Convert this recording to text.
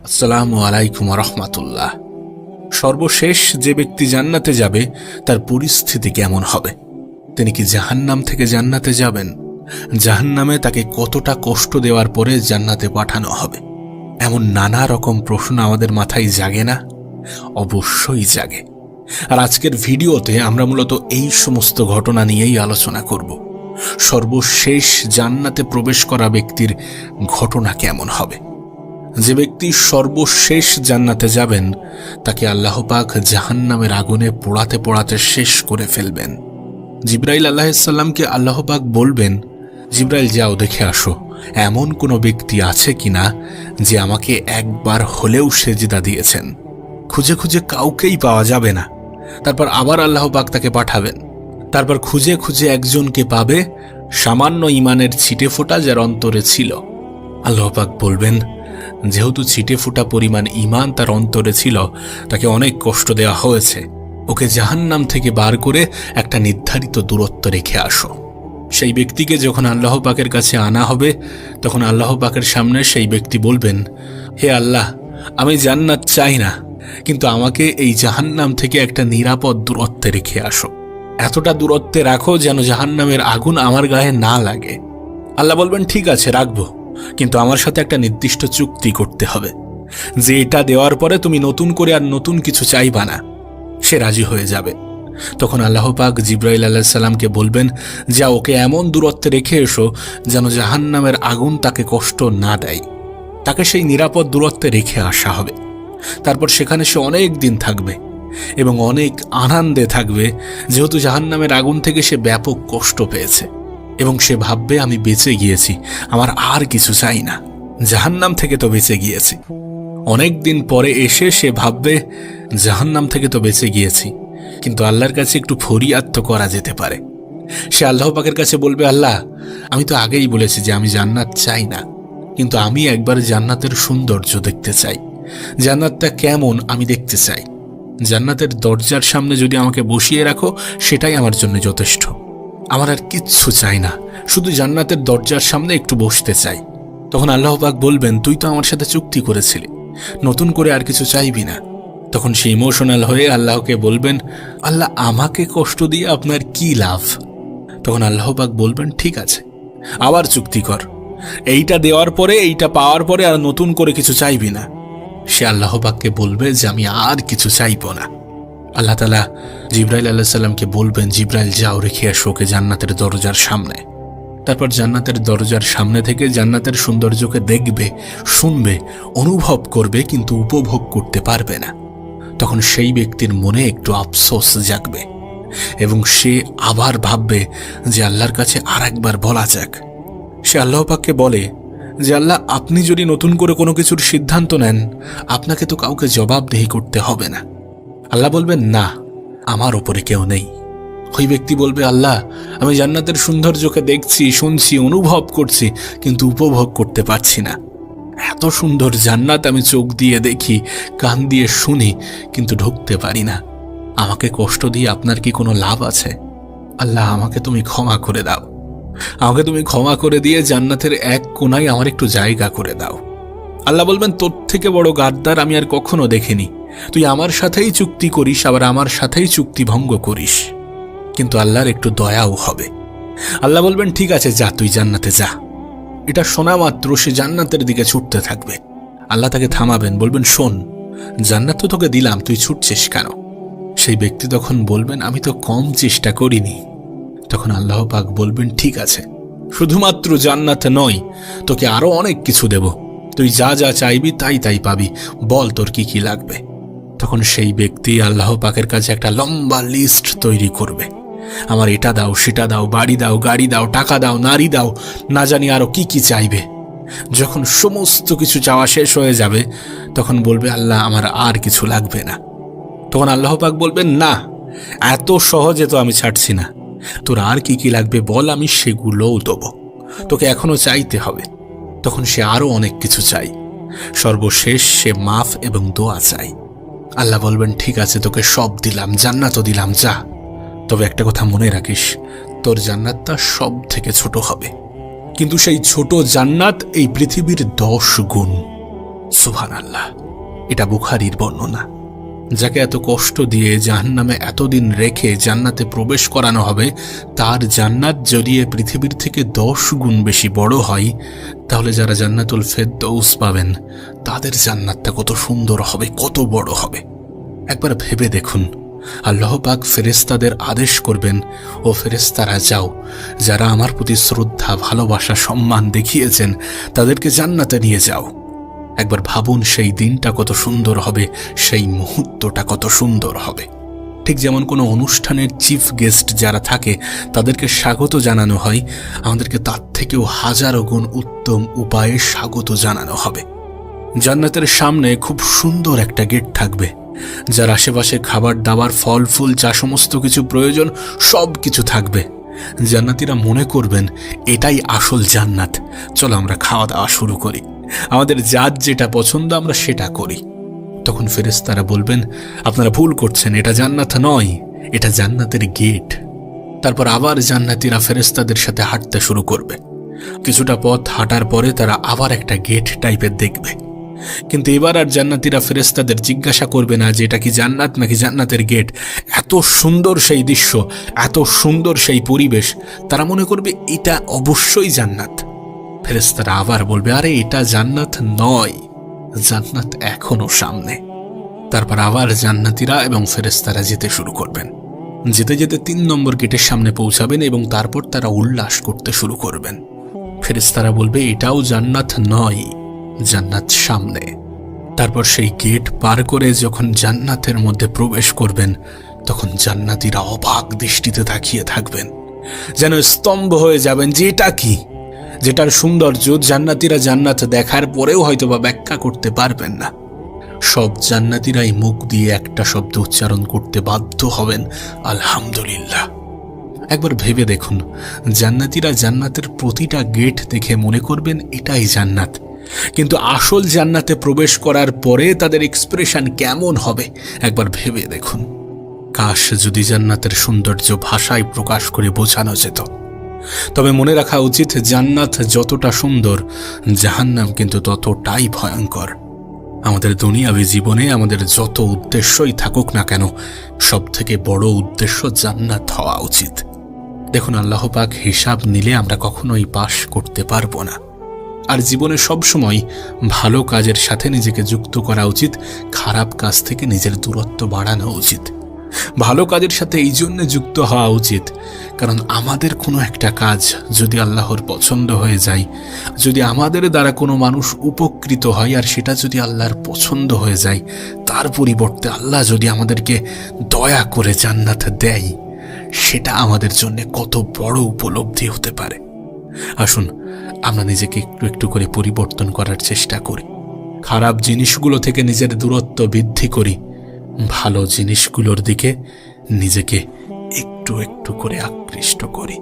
আসসালামু আলাইকুম রহমাতুল্লাহ। সর্বশেষ যে ব্যক্তি জান্নাতে যাবে তার পরিস্থিতি কেমন হবে? তিনি কি জাহান্নাম থেকে জান্নাতে যাবেন? জাহান্নামে তাকে কতটা কষ্ট দেওয়ার পরে জান্নাতে পাঠানো হবে? এমন নানা রকম প্রশ্ন আমাদের মাথায় জাগে না? অবশ্যই জাগে। আর আজকের ভিডিওতে আমরা মূলত এই সমস্ত ঘটনা নিয়েই আলোচনা করব। সর্বশেষ জান্নাতে প্রবেশ করা ব্যক্তির ঘটনা কেমন হবে? যে ব্যক্তি সর্বশেষ জান্নাতে যাবেন তাকে আল্লাহ পাক জাহান্নামের আগুনে পোড়াতে পোড়াতে শেষ করে ফেলবেন। জিবরাইল আলাইহিসসালামকে আল্লাহ পাক বলবেন, জিবরাইল যাও দেখে আসো এমন কোনো ব্যক্তি আছে কিনা যে আমাকে একবার হলেও সেজদা দিয়েছেন। খুঁজে খুঁজে কাউকেই পাওয়া যাবে না। তারপর আবার আল্লাহ পাক তাকে পাঠাবেন। তারপর খুঁজে খুঁজে একজনকে পাবে, সামান্য ইমানের ছিটে ফোঁটা যার অন্তরে ছিল। আল্লাহ পাক বলবেন, যেহেতু ছিটে ফোঁটা পরিমাণ ইমান তার অন্তরে ছিল, তাকে অনেক কষ্ট দেওয়া হয়েছে, ওকে জাহান্নাম থেকে বার করে একটা নির্ধারিত দূরত্ব রেখে আসো। সেই ব্যক্তিকে যখন আল্লাহ পাকের কাছে আনা হবে, তখন আল্লাহ পাকের সামনে সেই ব্যক্তি বলবেন, হে আল্লাহ, আমি জান্নাত চাই না, কিন্তু আমাকে এই জাহান্নাম থেকে একটা নিরাপদ দূরত্বে রেখে আসো। এতটা দূরত্বে রাখো যেন জাহান্নামের আগুন আমার গায়ে না লাগে। আল্লাহ বলবেন, ঠিক আছে রাখবো, কিন্তু আমার সাথে একটা নির্দিষ্ট চুক্তি করতে হবে যে এটা দেওয়ার পরে তুমি নতুন করে আর নতুন কিছু চাইবা না। সে রাজি হয়ে যাবে। তখন আল্লাহ পাক জিবরাইল আলাইহিস সালামকে বলবেন, যা ওকে এমন দূরত্বে রেখে এসো যেন জাহান্নামের আগুন তাকে কষ্ট না দেয়। তাকে সেই নিরাপদ দূরত্বে রেখে আসা হবে। তারপর সেখানে সে অনেক দিন থাকবে এবং অনেক আনন্দে থাকবে, যেহেতু জাহান্নামের আগুন থেকে সে ব্যাপক কষ্ট পেয়েছে। এবং সে ভাববে, আমি বেঁচে গিয়েছি, আমার আর কিছু চাই না, জাহান্নাম থেকে তো বেঁচে গিয়েছি। অনেক দিন পরে এসে সে ভাববে, জাহান্নাম থেকে তো বেঁচে গিয়েছি, কিন্তু আল্লাহর কাছে একটু ফরিয়াদ তো করা যেতে পারে। সে আল্লাহ পাকের কাছে বলবে, আল্লাহ, আমি তো আগেই বলেছি যে আমি জান্নাত চাই না, কিন্তু আমি একবার জান্নাতের সৌন্দর্য দেখতে চাই। জান্নাতটা কেমন আমি দেখতে চাই। জান্নাতের দরজার সামনে যদি আমাকে বসিয়ে রাখো, সেটাই আমার জন্য যথেষ্ট। আমার আর কিচ্ছু চাই না, শুধু জান্নাতের দরজার সামনে একটু বসতে চাই। তখন আল্লাহ পাক বলবেন, তুই তো আমার সাথে চুক্তি করেছিলি, নতুন করে আর কিছু চাইবি না। তখন সে ইমোশনাল হয়ে আল্লাহকে বলবেন, আল্লাহ, আমাকে কষ্ট দিয়ে আপনার কি লাভ? তখন আল্লাহ পাক বলবেন, ঠিক আছে, আবার চুক্তি কর, এইটা দেওয়ার পরে, এইটা পাওয়ার পরে আর নতুন করে কিছু চাইবি না। সে আল্লাহ পাককে বলবে যে আমি আর কিছু চাইব না। আল্লাহ তাআলা জিবরাইল আলাইহিস সালামকে বলবেন, জিবরাইল যাও রেখে আসো ওকে জান্নাতের দরজার সামনে। তারপর জান্নাতের দরজার সামনে থেকে জান্নাতের সৌন্দর্যকে দেখবে, শুনবে, অনুভব করবে, কিন্তু উপভোগ করতে পারবে না। তখন সেই ব্যক্তির মনে একটু আফসোস জাগবে এবং সে আবার ভাববে যে আল্লাহর কাছে আর একবার বলা যাক। সে আল্লাহ পাককে বলে যে আল্লাহ, আপনি যদি নতুন করে কোনো কিছুর সিদ্ধান্ত নেন, আপনাকে তো কাউকে জবাবদিহি করতে হবে না। আল্লাহ বলবেন, না, আমার ওপরে কেউ নেই। ওই ব্যক্তি বলবে, আল্লাহ, আমি জান্নাতের সৌন্দর্যকে দেখছি, শুনছি, অনুভব করছি, কিন্তু উপভোগ করতে পারছি না। এত সুন্দর জান্নাত আমি চোখ দিয়ে দেখি, কান দিয়ে শুনি, কিন্তু ঢুকতে পারি না। আমাকে কষ্ট দিয়ে আপনার কি কোনো লাভ আছে? আল্লাহ, আমাকে তুমি ক্ষমা করে দাও। আমাকে তুমি ক্ষমা করে দিয়ে জান্নাতের এক কোনায় আমার একটু জায়গা করে দাও। আল্লাহ বলবেন, তোর থেকে বড় গাদ্দার আমি আর কখনো দেখিনি। তুই আমার সাথেই চুক্তি করিস, আবার আমার সাথেই চুক্তি ভঙ্গ করিস। কিন্তু আল্লাহর একটু দয়াও হবে। আল্লাহ বলবেন, ঠিক আছে, যা, তুই জান্নাতে যা। এটা শোনা মাত্র সে জান্নাতের দিকে ছুটতে থাকবে। আল্লাহ তাকে থামাবেন, বলবেন, শোন, জান্নাত তো তোকে দিলাম, তুই ছুটছিস কেন? সেই ব্যক্তি তখন বলবেন, আমি তো কম চেষ্টা করিনি। তখন আল্লাহ পাক বলবেন, ঠিক আছে, শুধুমাত্র জান্নাতে নয়, তোকে আরো অনেক কিছু দেব। তুই যা যা চাইবি তাই তাই পাবি, বল তোর কি কি লাগবে। তখন সেই ব্যক্তি আল্লাহ পাকের কাছে একটা লম্বা লিস্ট তৈরি করবে। আমার এটা দাও, সেটা দাও, বাড়ি দাও, গাড়ি দাও, টাকা দাও, নারী দাও, না জানি আরো কি কি চাইবে। যখন সমস্ত কিছু চাওয়া শেষ হয়ে যাবে, তখন বলবে, আল্লাহ, আমার আর কিছু লাগবে না। তখন আল্লাহ পাক বলবেন, না, এত সহজে তো আমি ছাড়ছি না, তোর আর কি কি লাগবে বল, আমি সেগুলোও দেবো, তোকে এখনো চাইতে হবে। তখন সে আরো অনেক কিছু চাই। সর্বশেষ সে মাফ এবং দোয়া চাই। আল্লাহ বলবেন, ঠিক আছে, তোকে সব দিলাম, জান্নাতও দিলাম, যা। তবে একটা কথা মনে রাখিস, তোর জান্নাতটা সব থেকে ছোট হবে, কিন্তু সেই ছোট জান্নাত এই পৃথিবীর 10 গুণ। সুবহানাল্লাহ। এটা বুখারীর বর্ণনা। যাকে এত কষ্ট দিয়ে জাহান্নামে এতদিন রেখে জান্নাতে প্রবেশ করানো হবে, তার জান্নাত যদি এ পৃথিবীর থেকে 10 গুণ বেশি বড় হয়, তাহলে যারা জান্নাতুল ফেরদৌস পাবেন তাদের জান্নাতটা কত সুন্দর হবে, কত বড় হবে। একবার ভেবে দেখুন, আল্লাহ পাক ফেরেশতাদের আদেশ করবেন, ও ফেরেশতারা যাও, যারা আমার প্রতি শ্রদ্ধা, ভালোবাসা, সম্মান দেখিয়েছেন তাদেরকে জান্নাতে নিয়ে যাও। একবার ভাবুন সেই দিনটা কত সুন্দর হবে, সেই মুহূর্তটা কত সুন্দর হবে। ঠিক যেমন কোনো অনুষ্ঠানের চিফ গেস্ট যারা থাকে তাদেরকে স্বাগত জানানো হয়, আমাদেরকে তার থেকেও হাজারো গুণ উত্তম উপায়ে স্বাগত জানানো হবে। জান্নাতের সামনে খুব সুন্দর একটা গেট থাকবে, যার আশেপাশে খাবার দাবার, ফল ফুল, যা সমস্ত কিছু প্রয়োজন সব কিছু থাকবে। জান্নাতীরা মনে করবেন এটাই আসল জান্নাত, চলো আমরা খাওয়া দাওয়া শুরু করি, আমাদের যার যেটা পছন্দ আমরা সেটা করি। তখন ফেরেশতারা বলবেন, আপনারা ভুল করছেন, এটা জান্নাত নয়, এটা জান্নাতের গেট। তারপর আবার জান্নাতীরা ফেরেশতাদের সাথে হাঁটতে শুরু করবে। কিছুটা পথ হাঁটার পরে তারা আবার একটা গেট টাইপের দেখবে, কিন্তু এবার আর জান্নাতীরা ফেরেশতাদের জিজ্ঞাসা করবে না যে এটা কি জান্নাত নাকি জান্নাতের গেট। এত সুন্দর সেই দৃশ্য, এত সুন্দর সেই পরিবেশ, তারা মনে করবে এটা অবশ্যই জান্নাত। ফেরেশতারা আবার বলবে, আরে এটা জান্নাত নয়, জান্নাত এখনো সামনে। তারপর আবার জান্নাতীরা এবং ফেরেশতারা যেতে শুরু করবেন। যেতে যেতে 3 নম্বর গেটের সামনে পৌঁছাবেন এবং তারপর তারা উল্লাস করতে শুরু করবেন। ফেরেশতারা বলবে, এটাও জান্নাত নয়, জান্নাত সামনে। তারপর সেই গেট পার করে যখন জান্নাতের মধ্যে প্রবেশ করবেন, তখন জান্নাতীরা অবাক দৃষ্টিতে তাকিয়ে থাকবেন, যেন স্তম্ভ হয়ে যাবেন যে এটা কি, যেটার সৌন্দর্য জান্নাতীরা জান্নাত দেখার পরেও হয়তোবা ব্যাখ্যা করতে পারবেন না। সব জান্নাতীরাই মুখ দিয়ে একটা শব্দ উচ্চারণ করতে বাধ্য হবেন, আলহামদুলিল্লাহ। একবার ভেবে দেখুন, জান্নাতীরা জান্নাতের প্রতিটা গেট দেখে মনে করবেন এটাই জান্নাত, কিন্তু আসল জান্নাতে প্রবেশ করার পরে তাদের এক্সপ্রেশন কেমন হবে একবার ভেবে দেখুন। কাশ যদি জান্নাতের সৌন্দর্য ভাষায় প্রকাশ করে বোঝানো যেত। তবে মনে রাখা উচিত, জান্নাত যতটা সুন্দর, জাহান্নাম কিন্তু ততটাই ভয়ঙ্কর। আমাদের দুনিয়াবী জীবনে আমাদের যত উদ্দেশ্যই থাকুক না কেন, সব থেকে বড় উদ্দেশ্য জান্নাত হওয়া উচিত। দেখুন, আল্লাহ পাক হিসাব নিলে আমরা কখনোই পাশ করতে পারবো না। আর জীবনে সবসময় ভালো কাজের সাথে নিজেকে যুক্ত করা উচিত, খারাপ কাজ থেকে নিজের দূরত্ব বাড়ানো উচিত। ভালো কাজের সাথে এই জন্য যুক্ত হওয়া উচিত, কারণ আমাদের কোনো একটা কাজ যদি আল্লাহর পছন্দ হয়ে যায়, যদি আমাদের দ্বারা কোনো মানুষ উপকৃত হয় আর সেটা যদি আল্লাহর পছন্দ হয়ে যায়, তার পরিবর্তে আল্লাহ যদি আমাদেরকে দয়া করে জান্নাত দেয়, সেটা আমাদের জন্য কত বড় উপলব্ধি হতে পারে। আসুন আমরা নিজেকে একটু একটু করে পরিবর্তন করার চেষ্টা করি, খারাপ জিনিসগুলো থেকে নিজের দূরত্ব বৃদ্ধি করি, ভালো জিনিসগুলোর দিকে নিজেকে একটু একটু করে আকৃষ্ট করি।